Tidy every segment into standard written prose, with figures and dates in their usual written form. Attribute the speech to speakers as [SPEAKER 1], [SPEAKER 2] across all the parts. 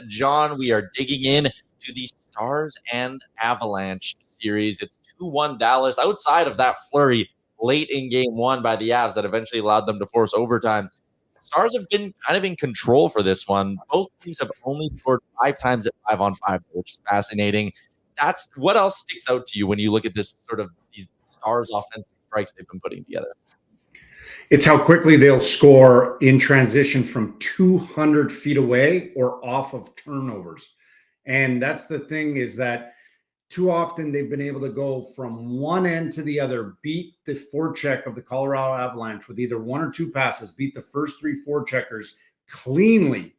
[SPEAKER 1] John, we are digging in to the Stars and Avalanche series. It's 2-1 Dallas. Outside of that flurry late in game one by the Avs that eventually allowed them to force overtime, Stars have been kind of in control for this one. Both teams have only scored 5 times at 5-on-5, which is fascinating. That's what else sticks out to you when you look at this sort of these Stars offensive strikes they've been putting together?
[SPEAKER 2] It's how quickly they'll score in transition from 200 feet away or off of turnovers. And that's the thing, is that too often they've been able to go from one end to the other, beat the forecheck of the Colorado Avalanche with either one or two passes, beat the first 3 forecheckers cleanly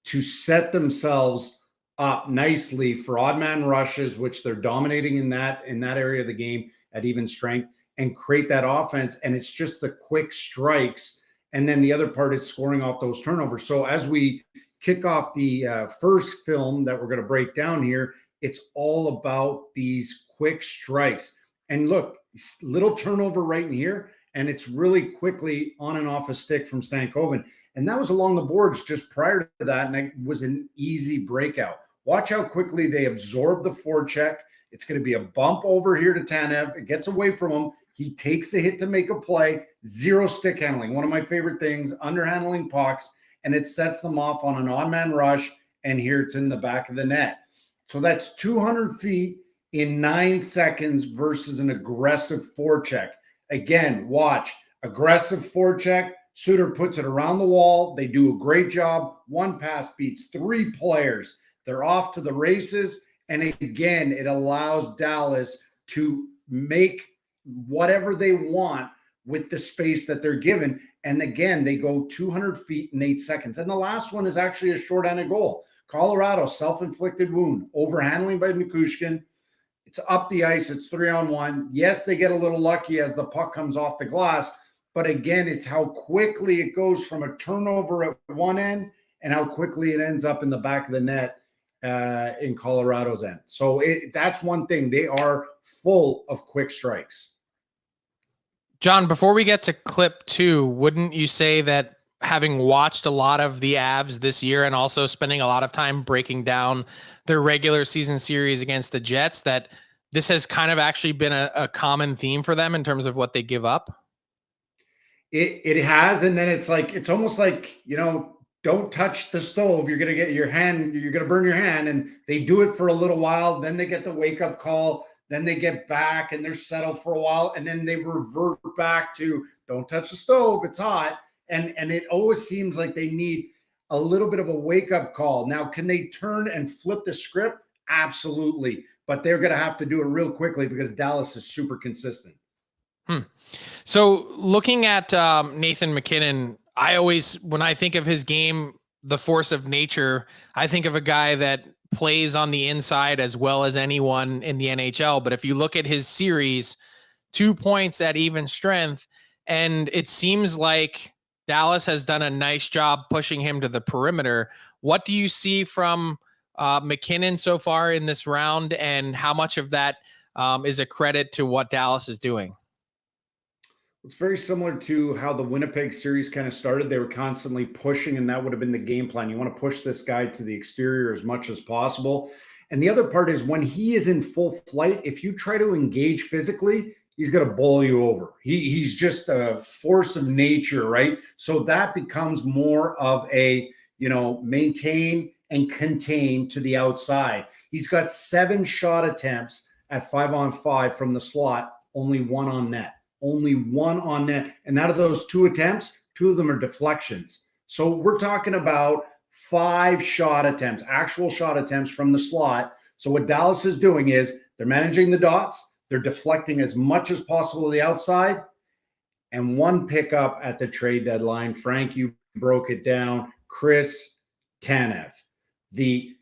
[SPEAKER 2] to set themselves up nicely for odd man rushes, which they're dominating in that area of the game at even strength, and create that offense. And it's just the quick strikes. And then the other part is scoring off those turnovers. So as we kick off the first film that we're going to break down here, it's all about these quick strikes. And look, little turnover right in here, and it's really quickly on and off a stick from Stankoven. And that was along the boards just prior to that, and it was an easy breakout. Watch how quickly they absorb the forecheck. It's going to be a bump over here to Tanev. It gets away from him. He takes the hit to make a play. 0 stick handling. One of my favorite things, underhandling pucks, and it sets them off on an odd man rush, and here it's in the back of the net. So that's 200 feet in 9 seconds versus an aggressive forecheck. Again, watch. Aggressive forecheck. Suter puts it around the wall. They do a great job. 1 pass beats 3 players. They're off to the races. And again, it allows Dallas to make whatever they want with the space that they're given. And again, they go 200 feet in 8 seconds. And the last one is actually a shorthanded goal. Colorado, self-inflicted wound, overhandling by Nikushkin. It's up the ice. It's 3-on-1. Yes, they get a little lucky as the puck comes off the glass. But again, it's how quickly it goes from a turnover at one end and how quickly it ends up in the back of the net in Colorado's end. So that's one thing. They are full of quick strikes.
[SPEAKER 3] John, before we get to clip 2, wouldn't you say that having watched a lot of the Avs this year and also spending a lot of time breaking down their regular season series against the Jets, that this has kind of actually been a common theme for them in terms of what they give up?
[SPEAKER 2] It has. And then it's almost like, don't touch the stove. You're going to get your hand, you're going to burn your hand. And they do it for a little while. Then they get the wake up call. Then they get back and they're settled for a while. And then they revert back to don't touch the stove. It's hot. And it always seems like they need a little bit of a wake up call. Now, can they turn and flip the script? Absolutely. But they're going to have to do it real quickly because Dallas is super consistent.
[SPEAKER 3] So looking at Nathan MacKinnon, I always, when I think of his game, the force of nature, I think of a guy that plays on the inside as well as anyone in the NHL. But if you look at his series, 2 points at even strength, and it seems like Dallas has done a nice job pushing him to the perimeter. What do you see from MacKinnon so far in this round, and how much of that is a credit to what Dallas is doing?
[SPEAKER 2] It's very similar to how the Winnipeg series kind of started. They were constantly pushing, and that would have been the game plan. You want to push this guy to the exterior as much as possible. And the other part is when he is in full flight, if you try to engage physically, he's going to bowl you over. He's just a force of nature, right? So that becomes more of a, maintain and contain to the outside. He's got 7 shot attempts at 5-on-5 from the slot, only 1 on net. Only 1 on net. And out of those 2 attempts, 2 of them are deflections. So we're talking about 5 shot attempts, actual shot attempts from the slot. So what Dallas is doing is they're managing the dots. They're deflecting as much as possible to the outside. And 1 pickup at the trade deadline. Frank, you broke it down. Chris Tanev, the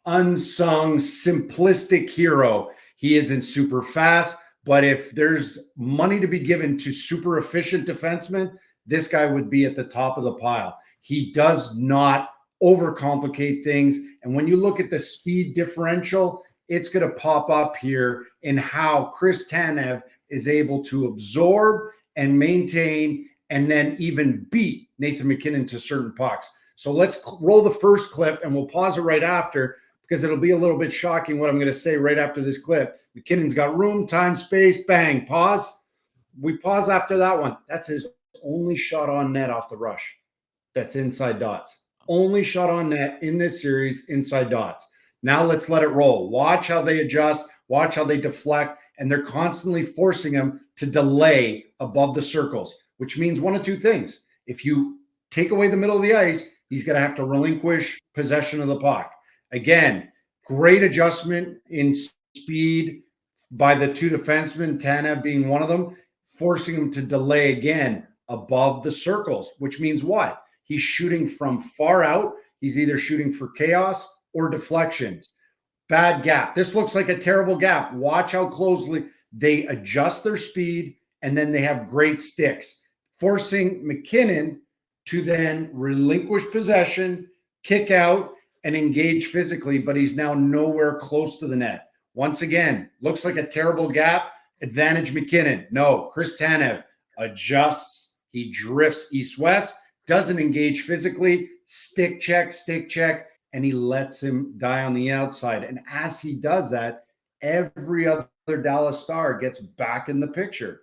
[SPEAKER 2] unsung, simplistic hero. He isn't super fast. But if there's money to be given to super efficient defensemen, this guy would be at the top of the pile. He does not overcomplicate things. And when you look at the speed differential, it's going to pop up here in how Chris Tanev is able to absorb and maintain and then even beat Nathan MacKinnon to certain pucks. So let's roll the first clip, and we'll pause it right after, because it'll be a little bit shocking what I'm going to say right after this clip. McKinnon's got room, time, space, bang, pause. We pause after that one. That's his only shot on net off the rush. That's inside dots. Only shot on net in this series, inside dots. Now let's let it roll. Watch how they adjust. Watch how they deflect. And they're constantly forcing him to delay above the circles, which means one of two things. If you take away the middle of the ice, he's going to have to relinquish possession of the puck. Again, great adjustment in speed by the two defensemen, Tanev being one of them, forcing him to delay again above the circles, which means what? He's shooting from far out. He's either shooting for chaos or deflections. Bad gap. This looks like a terrible gap. Watch how closely they adjust their speed, and then they have great sticks, forcing McKinnon to then relinquish possession, kick out, and engage physically, but he's now nowhere close to the net. Once again, looks like a terrible gap. Advantage McKinnon. No, Chris Tanev adjusts. He drifts east-west, doesn't engage physically, stick check, and he lets him die on the outside. And as he does that, every other Dallas Star gets back in the picture.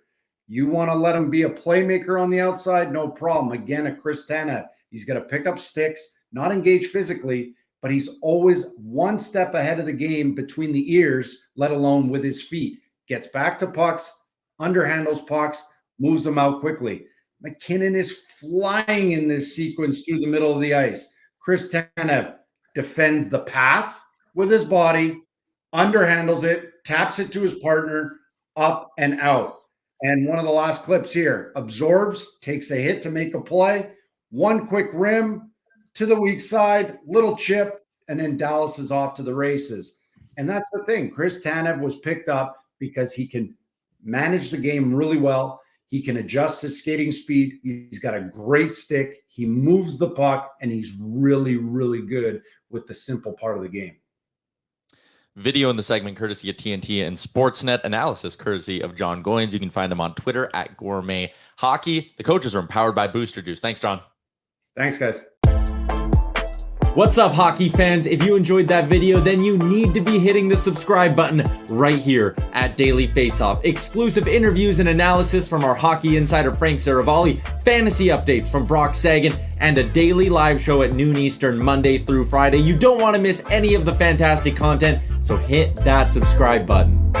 [SPEAKER 2] You want to let him be a playmaker on the outside? No problem. Again, a Chris Tanev. He's got to pick up sticks, not engage physically, but he's always one step ahead of the game between the ears, let alone with his feet. Gets back to pucks, underhandles pucks, moves them out quickly. McKinnon is flying in this sequence through the middle of the ice. Chris Tanev defends the path with his body, underhandles it, taps it to his partner, up and out. And one of the last clips here, absorbs, takes a hit to make a play, one quick rim to the weak side, little chip, and then Dallas is off to the races. And that's the thing. Chris Tanev was picked up because he can manage the game really well. He can adjust his skating speed. He's got a great stick. He moves the puck, and he's really, really good with the simple part of the game.
[SPEAKER 1] Video in the segment courtesy of TNT and Sportsnet, analysis courtesy of Jon Goyens. You can find him on Twitter at Gourmet Hockey. The coaches are empowered by Booster Juice. Thanks, Jon.
[SPEAKER 2] Thanks, guys.
[SPEAKER 4] What's up, hockey fans? If you enjoyed that video, then you need to be hitting the subscribe button right here at Daily Faceoff. Exclusive interviews and analysis from our hockey insider Frank Seravalli, fantasy updates from Brock Sagan, and a daily live show at noon Eastern, Monday through Friday. You don't want to miss any of the fantastic content, so hit that subscribe button.